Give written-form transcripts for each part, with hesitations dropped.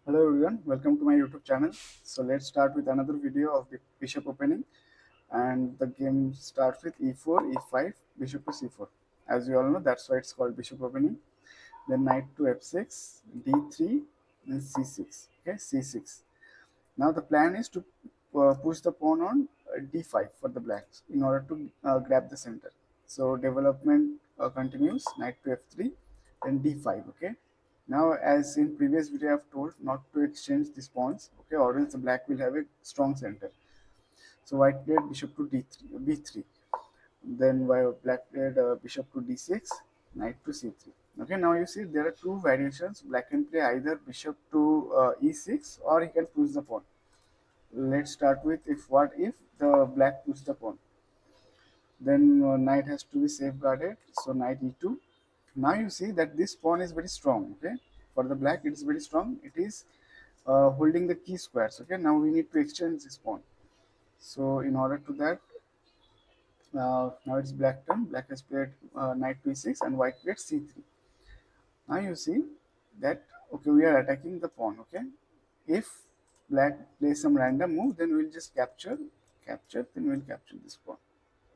Hello everyone, welcome to my YouTube channel. So let's start with another video of the bishop opening, and the game starts with e4, e5, bishop to c4. As you all know, that's why it's called bishop opening. Then knight to f6, d3, then c6. Okay, c6. Now the plan is to push the pawn on d5 for the blacks in order to grab the center. So development continues, knight to f3, then d5. Okay. Now, as in previous video, I have told not to exchange these pawns, okay, or else the black will have a strong center. So white played bishop to d3, b3. Then while black played bishop to d6, knight to c3. Okay, now you see there are two variations. Black can play either bishop to e6 or he can push the pawn. Let's start with if the black push the pawn. Then knight has to be safeguarded. So knight e2. Now you see that this pawn is very strong. Okay, for the black it is very strong. It is holding the key squares. Okay, now we need to exchange this pawn. So in order to that, now it's black turn. Black has played knight to e6 and white played c3. Now you see that okay, we are attacking the pawn. Okay, if black plays some random move, then we'll just capture, then we'll capture this pawn.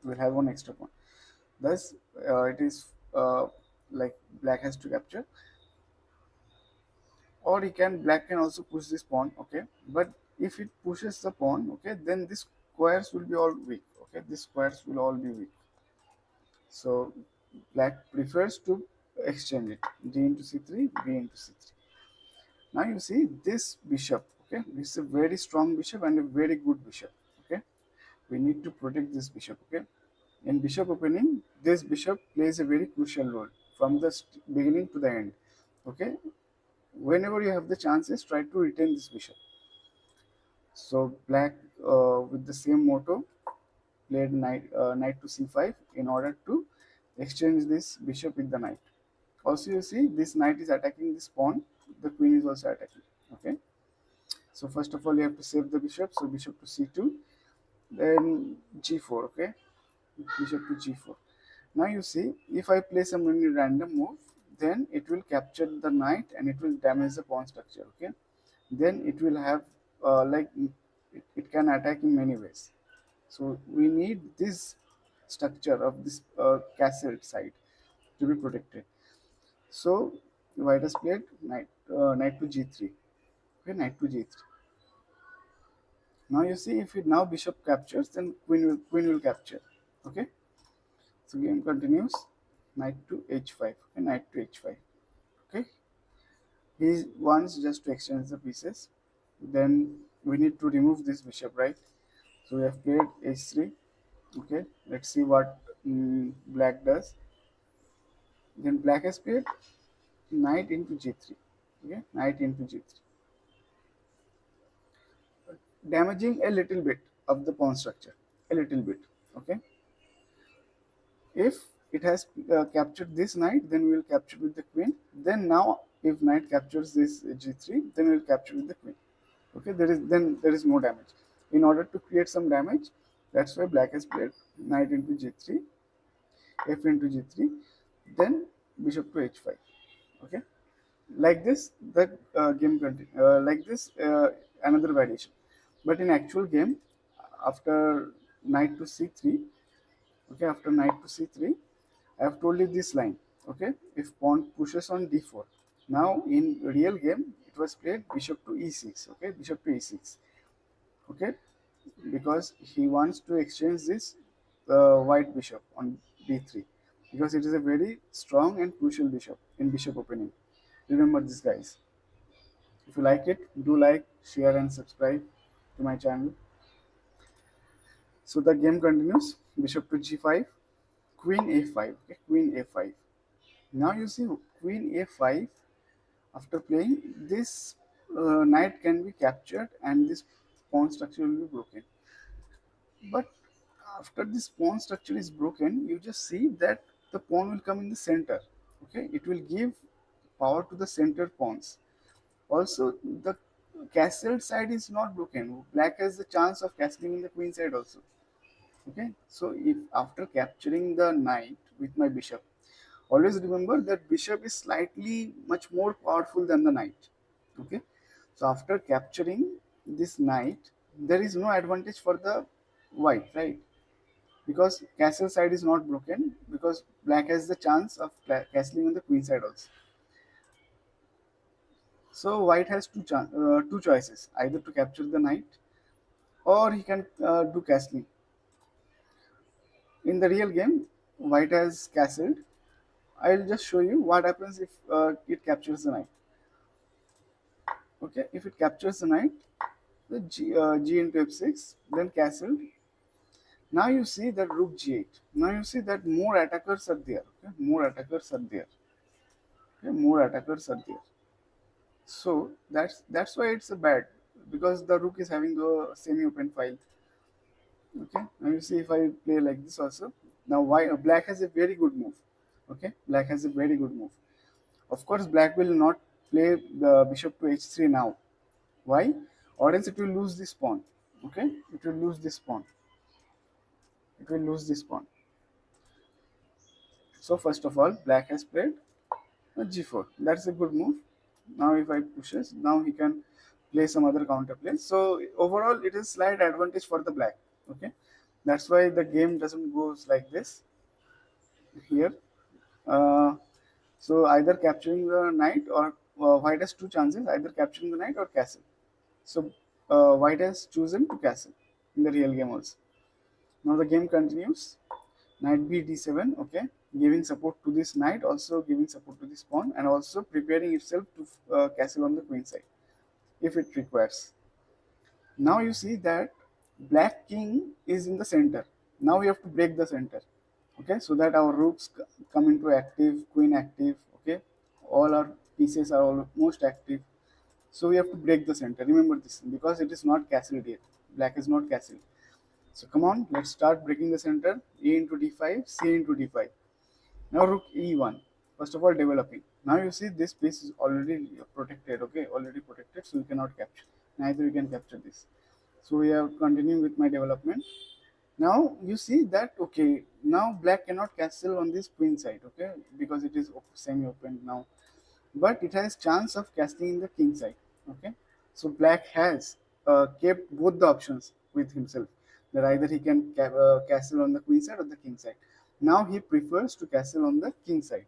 We'll have one extra pawn. Thus, it is like black has to capture, or he can black can also push this pawn. Okay, but if it pushes the pawn, okay, then these squares will be all weak. Okay, these squares will all be weak. So black prefers to exchange it, d into c3, b into c3. Now you see this bishop. Okay, this is a very strong bishop and a very good bishop. Okay, we need to protect this bishop. Okay, in bishop opening, this bishop plays a very crucial role from the beginning to the end. Okay, whenever you have the chances, try to retain this bishop. So black, with the same motto, played knight to c5 in order to exchange this bishop with the knight. Also, you see this knight is attacking this pawn. The queen is also attacking. Okay. So first of all, you have to save the bishop. So bishop to c2, then g4. Okay, bishop to g4. Now you see, if I play some any random move, then it will capture the knight and it will damage the pawn structure. Okay, then it will have it can attack in many ways. So we need this structure of this castle side to be protected. So white has played knight to g3. Okay, knight to g3. Now you see, if it now bishop captures, then queen will capture. Okay, so game continues. Knight to h5. Okay, knight to h5. Okay, he wants just to exchange the pieces. Then we need to remove this bishop, right? So we have played h3. Okay, let's see what black does. Then black has played knight into g3. Okay, knight into g3, damaging a little bit of the pawn structure, a little bit. Okay, if it has captured this knight, then we will capture with the queen. Then now if knight captures this g3, then we will capture with the queen. Okay, there is no damage. In order to create some damage, that's why black has played knight into g3, f into g3, then bishop to h5. Okay, like this the game continue, like this another variation. But in actual game, after knight to c3, okay, after knight to c3, I have told you this line. Okay, if pawn pushes on d4. Now in real game, it was played bishop to e6. Okay, bishop to e6. Okay, because he wants to exchange this white bishop on d3, because it is a very strong and crucial bishop in bishop opening. Remember this, guys. If you like it, do like, share, and subscribe to my channel. So the game continues. Bishop to g5, queen a5. Okay, queen a5. Now you see queen a5. After playing this, knight can be captured and this pawn structure will be broken. But after this pawn structure is broken, you just see that the pawn will come in the center. Okay, it will give power to the center pawns. Also, the castle side is not broken. Black has the chance of castling in the queen side also. Okay, so if after capturing the knight with my bishop, always remember that bishop is slightly much more powerful than the knight. Okay, So after capturing this knight, there is no advantage for the white, right? Because castle side is not broken, because black has the chance of castling on the queen side also. So white has two choices, either to capture the knight or he can do castling. In the real game, white has castled. I'll just show you what happens if it captures the knight. Okay, if it captures the knight, the g into f6, then castled. Now you see that rook g8. Now you see that more attackers are there. Okay, more attackers are there. Okay, more attackers are there. So that's why it's a bad, because the rook is having a semi-open file. Okay, now you see if I play like this also. Now why black has a very good move. Okay, black has a very good move. Of course, black will not play the bishop to h3 now. Why? Or else it will lose this pawn. Okay, it will lose this pawn. It will lose this pawn. So first of all, black has played g4. That's a good move. Now if I pushes, now he can play some other counter play. So overall, it is slight advantage for the black. Okay, that's why the game doesn't goes like this here. Uh, so either capturing the knight or white has two chances: either capturing the knight or castle. So white has chosen to castle in the real game also. Now the game continues. Knight b d7. Okay, giving support to this knight, also giving support to this pawn, and also preparing itself to castle on the queen side if it requires. Now you see that black king is in the center. Now we have to break the center. Okay, so that our rooks come into active, queen active. Okay, all our pieces are almost active. So we have to break the center. Remember this, because it is not castled yet. Black is not castled. So come on, let's start breaking the center. A into d5, c into d5. Now rook e1. First of all, developing. Now you see this piece is already protected. Okay, already protected, so you cannot capture. Neither you can capture this. So we are continuing with my development. Now you see that, okay, now black cannot castle on this queen side. Okay, because it is semi open now, but it has chance of castling in the king side. Okay, so black has kept both the options with himself, that either he can castle on the queen side or the king side. Now he prefers to castle on the king side.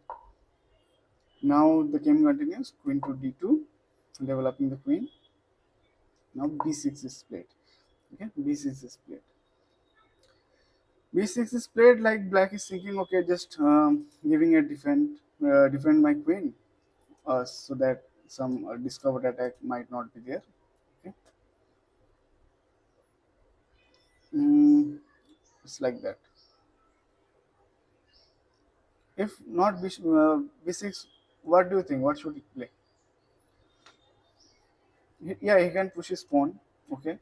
Now the game continues. Queen to d2, developing the queen. Now b6 is played. Okay, b6 is played. b6 is played, like black is thinking, okay, just giving a defend my queen, so that some discovered attack might not be there. Okay, mm, it's like that. If not b6, what do you think? What should he play? Yeah, he can push his pawn. Okay,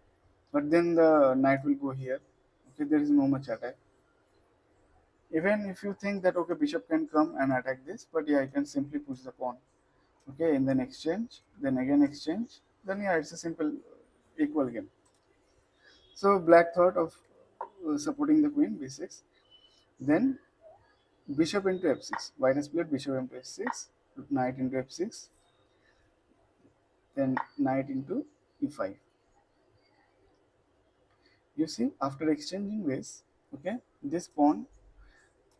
but then the knight will go here. Okay, there is no much attack. Even if you think that, okay, bishop can come and attack this, but yeah, you can simply push the pawn. Okay, and then exchange, then again exchange, then yeah, it's a simple equal game. So black thought of supporting the queen b6, then bishop into f6. White has played bishop into f6, knight into f6, then knight into e5. You see, after exchanging this, okay, this pawn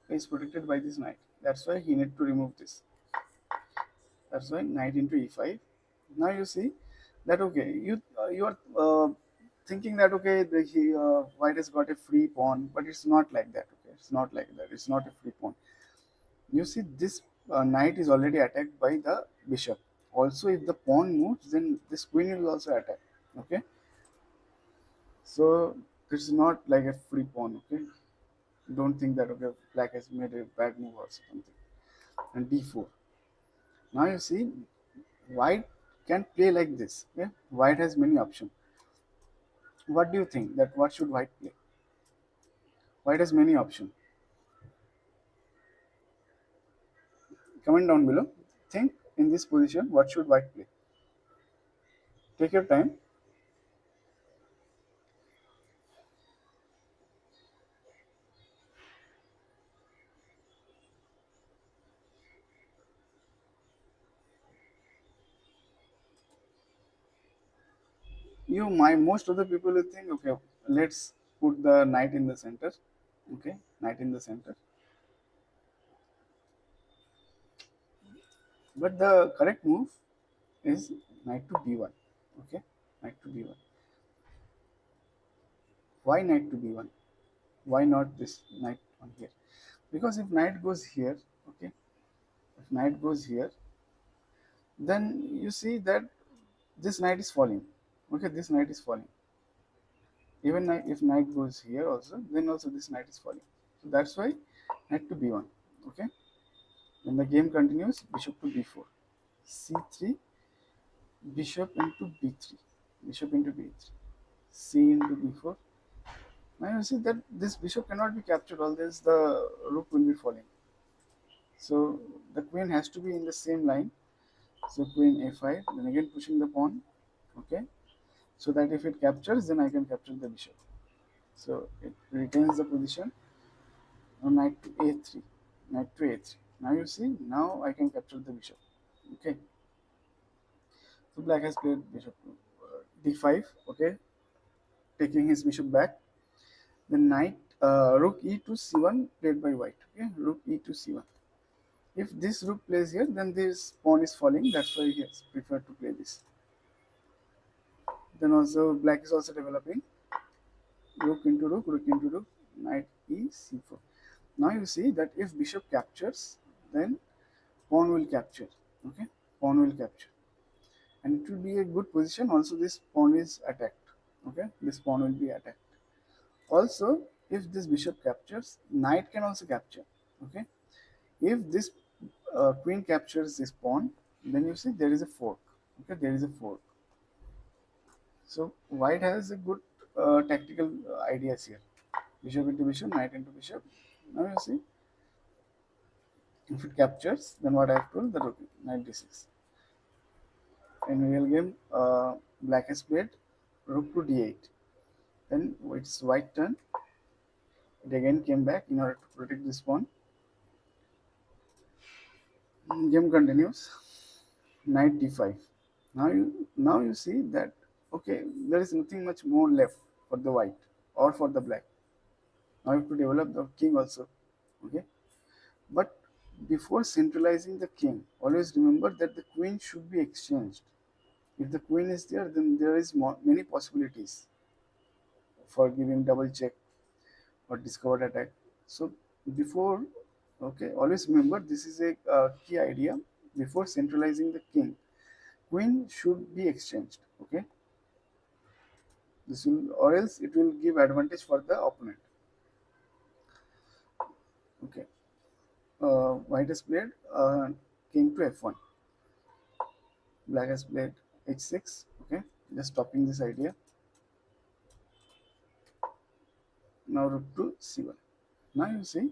is protected by this knight. That's why he need to remove this. That's why knight into e5. Now you see that, okay, you are thinking that, okay, white has got a free pawn, but it's not like that. Okay, it's not like that. It's not a free pawn. You see, this knight is already attacked by the bishop. Also, if the pawn moves, then this queen will also attack. Okay, so it's not like a free pawn. Okay, don't think that, okay, black has made a bad move or something. And d4. Now you see, white can play like this. Okay, white has many options. What do you think that what should white play? White has many options. Comment down below. Think in this position, what should white play? Take your time. you my most of the people will think, okay, let's put the knight in the center. Okay, knight in the center. But the correct move is knight to b1. Okay, knight to b1. Why knight to b1? Why not this knight on here? Because if knight goes here, okay, if knight goes here, then you see that this knight is falling. Okay, this knight is falling. Even if knight goes here also, then also this knight is falling. So that's why knight to b1. Okay, when the game continues, bishop to b4, c3, bishop into b3, bishop into b3, c into b4. Now you see that this bishop cannot be captured, always the rook will be falling. So the queen has to be in the same line. So queen a5, then again pushing the pawn. Okay, so that if it captures, then I can capture the bishop. So it retains the position. Now knight to a3, knight to a3. Now you see, now I can capture the bishop. Okay, so black has played bishop d5. Okay, taking his bishop back. Then knight rook e to c1 played by white. Okay, rook e to c1. If this rook plays here, then this pawn is falling. That's why he has preferred to play this. Then also black is also developing. Rook into rook, rook into rook, knight e c4. Now you see that if bishop captures, then pawn will capture. Okay, pawn will capture, and it will be a good position. Also, this pawn is attacked. Okay, this pawn will be attacked. Also, if this bishop captures, knight can also capture. Okay, if this queen captures this pawn, then you see there is a fork. Okay, there is a fork. So white has a good tactical ideas here. Bishop into bishop, knight into bishop. Now you see, if it captures, then what I have told, the rook, knight d6. In real game, black has played rook to d8. Then it's white turn. It again came back in order to protect this pawn. Game continues. Knight d5. Now you see that, okay, there is nothing much more left for the white or for the black. Now you have to develop the king also. Okay, but before centralizing the king, always remember that the queen should be exchanged. If the queen is there, then there is many possibilities for giving double check or discovered attack. So before, okay, always remember this is a key idea. Before centralizing the king, queen should be exchanged. Okay, this will, or else it will give advantage for the opponent. Okay, white has played king to f1. Black has played h6. Okay, just stopping this idea. Now rook to c1. Now you see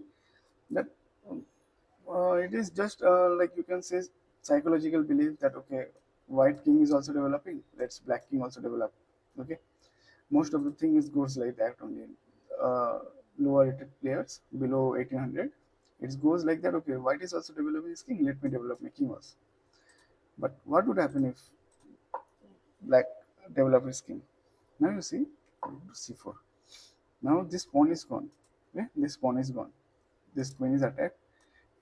that it is just like you can say psychological belief that, okay, white king is also developing, let's black king also develop. Okay, most of the thing is goes like that only. uh, Lower rated players below 1800, it goes like that. Okay, white is also developing his king, let me develop my king also. But what would happen if black develop his king? Now you see c4. Now this pawn is gone. Okay, this pawn is gone, this queen is attacked,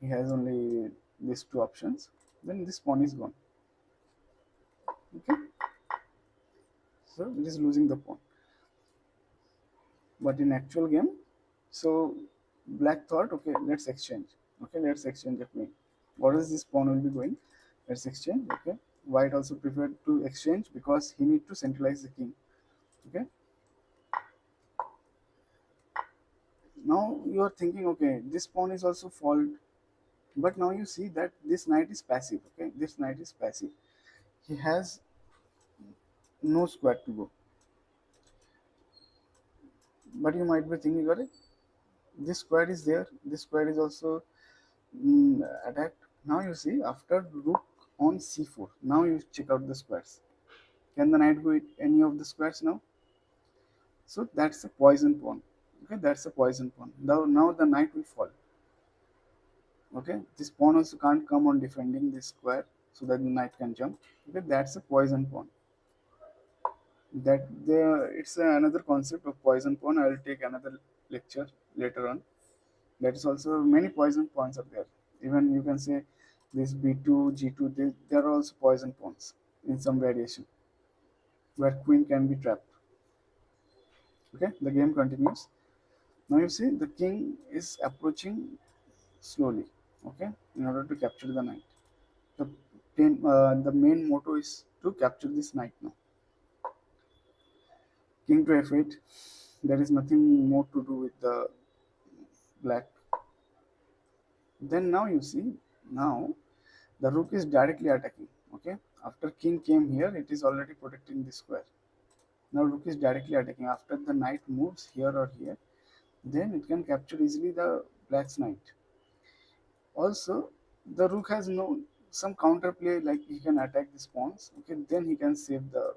he has only these two options, then this pawn is gone. Okay, so it is losing the pawn. But in actual game, so black thought, okay, let's exchange. Okay, let's exchange the queen. What is this pawn will be going? Let's exchange. Okay, white also preferred to exchange because he need to centralize the king. Okay, now you are thinking, okay, this pawn is also fault, but now you see that this knight is passive. Okay, this knight is passive, he has no square to go. But you might be thinking, got it, this square is there, this square is also attacked. Now you see, after rook on c4, now you check out the squares. Can the knight go with any of the squares now? So that's a poison pawn. Okay, that's a poison pawn. Now the knight will fall. Okay, this pawn also can't come on defending this square so that the knight can jump. Okay, that's a poison pawn. That the it's another concept of poison pawn. I will take another lecture later on. That is also many poison pawns are there. Even you can say this b2, g2. They are also poison pawns in some variation where queen can be trapped. Okay, the game continues. Now you see the king is approaching slowly. Okay, in order to capture the knight. The the main motto is to capture this knight now. King to f8. There is nothing more to do with the black. Then now you see, now the rook is directly attacking. Okay, after king came here, it is already protecting the square. Now rook is directly attacking. After the knight moves here or here, then it can capture easily the black's knight. Also, the rook has no some counterplay, like he can attack the pawns. Okay, then he can save the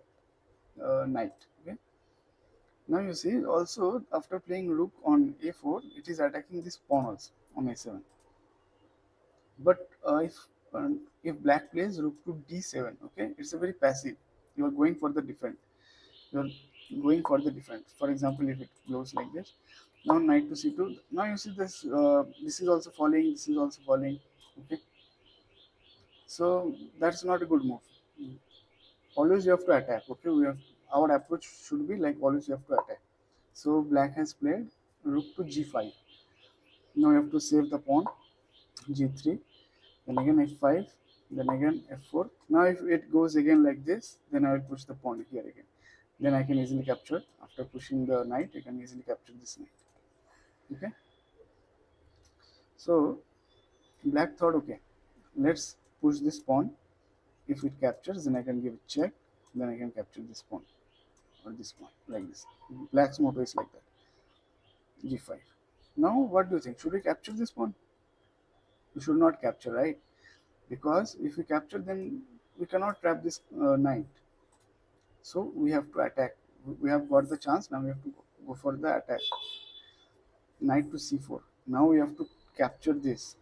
knight. Okay. Now you see also after playing rook on a4, it is attacking this pawn also on a7. But if black plays rook to d7, okay, it's a very passive. You are going for the defense. You are going for the defense. For example, if it goes like this, now knight to c2. Now you see this. This is also falling. This is also falling. Okay, so that's not a good move. Always you have to attack. Okay, we have our approach should be like always you have to attack. So black has played rook to g5. Now you have to save the pawn g3, then again f5, then again f4. Now if it goes again like this, then I will push the pawn here again. Then I can easily capture. After pushing the knight, I can easily capture this knight. Okay. So black thought, okay, let's push this pawn. If it captures, then I can give it check. Then I can capture this pawn or this pawn like this. Black's motto is like that. G5. Now what do you think? Should we capture this pawn? We should not capture, right? Because if we capture, then we cannot trap this knight. So we have to attack. We have got the chance. Now we have to go for the attack. Knight to c4. Now we have to capture this.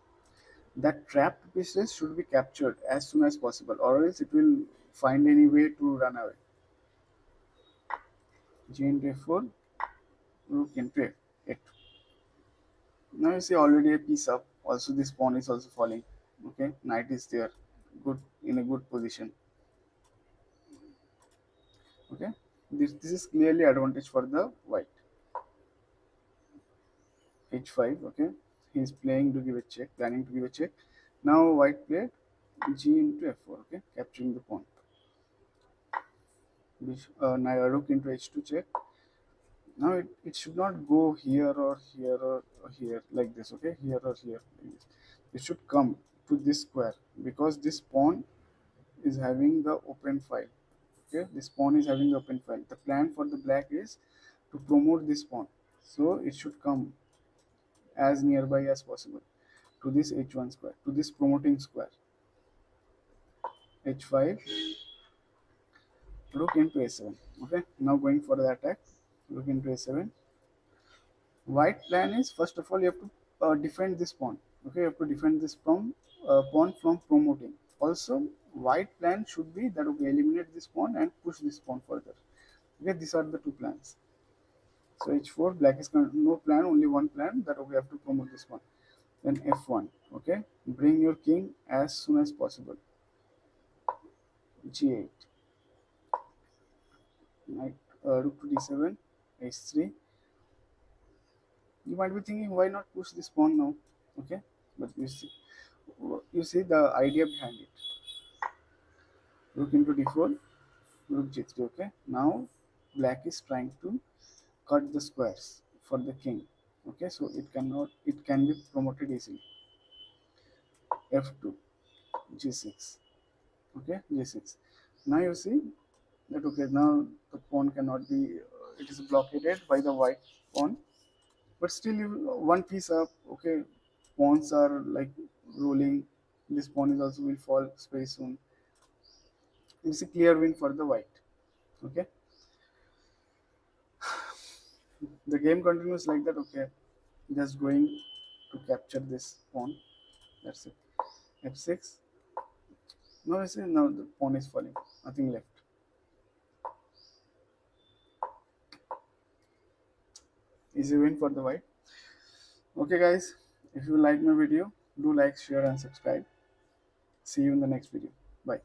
That trapped pieces should be captured as soon as possible, or else it will find any way to run away. G into f4, rook into f8. Now you see already a piece up. Also this pawn is also falling. Okay, knight is there, good in a good position. Okay, this is clearly advantage for the white. h5. Okay, he is playing to give a check, planning to give a check. Now white played g into f4. Okay, capturing the pawn. Now rook into h2 check. Now it should not go here or here or here like this. Okay, here or here like this. It should come to this square because this pawn is having the open file. Okay, this pawn is having the open file. The plan for the black is to promote this pawn, so it should come as nearby as possible to this h1 square, to this promoting square. h5, rook into a7. Okay, now going for the attack, rook into a7. White plan is, first of all, you have to defend this pawn. Okay, you have to defend this pawn from promoting. Also, white plan should be that, okay, eliminate this pawn and push this pawn further. Okay, these are the two plans. So h4, black is no plan, only one plan, that, okay, we have to promote this one. Then f1. Okay, bring your king as soon as possible. g8. Knight, rook to d7, h3. You might be thinking, why not push this pawn now? Okay, but you see the idea behind it. Rook into d4, rook g3. Okay, now black is trying to cut the squares for the king. Okay, so it can be promoted easily. f2, g6. Okay, g6. Now you see that, okay, now the pawn cannot be it is blockaded by the white pawn, but still one piece up. Okay, pawns are like rolling. This pawn is also will fall very soon. It's a clear win for the white. Okay, the game continues like that. Okay, just going to capture this pawn. That's it. f6. Now you see, now the pawn is falling, nothing left. Easy win for the white. Okay guys, if you like my video, do like, share and subscribe. See you in the next video. Bye.